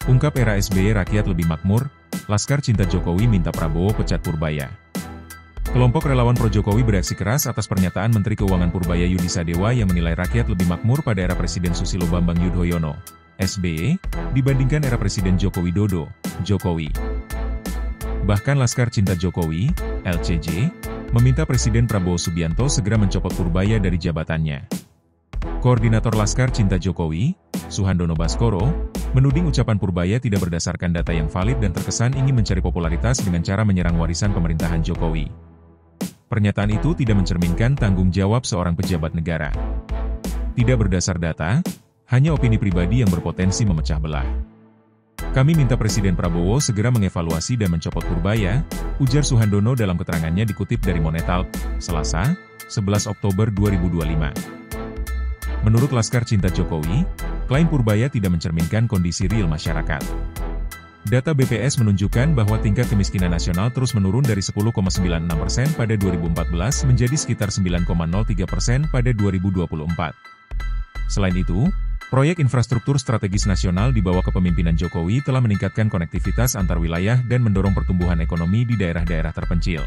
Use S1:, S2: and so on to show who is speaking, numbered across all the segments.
S1: Ungkap era SBY rakyat lebih makmur, Laskar Cinta Jokowi minta Prabowo pecat Purbaya. Kelompok relawan pro-Jokowi bereaksi keras atas pernyataan Menteri Keuangan Purbaya Yudisadewa yang menilai rakyat lebih makmur pada era Presiden Susilo Bambang Yudhoyono, SBY, dibandingkan era Presiden Joko Widodo, Jokowi. Bahkan Laskar Cinta Jokowi, LCJ, meminta Presiden Prabowo Subianto segera mencopot Purbaya dari jabatannya. Koordinator Laskar Cinta Jokowi, Suhandono Baskoro, menuding ucapan Purbaya tidak berdasarkan data yang valid dan terkesan ingin mencari popularitas dengan cara menyerang warisan pemerintahan Jokowi. Pernyataan itu tidak mencerminkan tanggung jawab seorang pejabat negara. Tidak berdasar data, hanya opini pribadi yang berpotensi memecah belah. Kami minta Presiden Prabowo segera mengevaluasi dan mencopot Purbaya, ujar Suhandono dalam keterangannya dikutip dari Monetalk, Selasa, 11 Oktober 2025. Menurut Laskar Cinta Jokowi, klaim Purbaya tidak mencerminkan kondisi real masyarakat. Data BPS menunjukkan bahwa tingkat kemiskinan nasional terus menurun dari 10,96% pada 2014 menjadi sekitar 9,03% pada 2024. Selain itu, proyek infrastruktur strategis nasional di bawah kepemimpinan Jokowi telah meningkatkan konektivitas antar wilayah dan mendorong pertumbuhan ekonomi di daerah-daerah terpencil.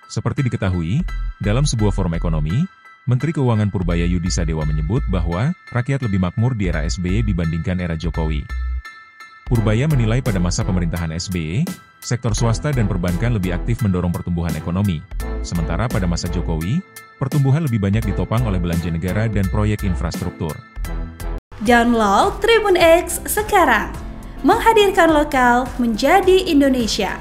S1: Seperti diketahui, dalam sebuah forum ekonomi, Menteri Keuangan Purbaya Yudisadewa menyebut bahwa rakyat lebih makmur di era SBY dibandingkan era Jokowi. Purbaya menilai pada masa pemerintahan SBY, sektor swasta dan perbankan lebih aktif mendorong pertumbuhan ekonomi. Sementara pada masa Jokowi, pertumbuhan lebih banyak ditopang oleh belanja negara dan proyek infrastruktur.
S2: Download Tribun X sekarang, menghadirkan lokal menjadi Indonesia.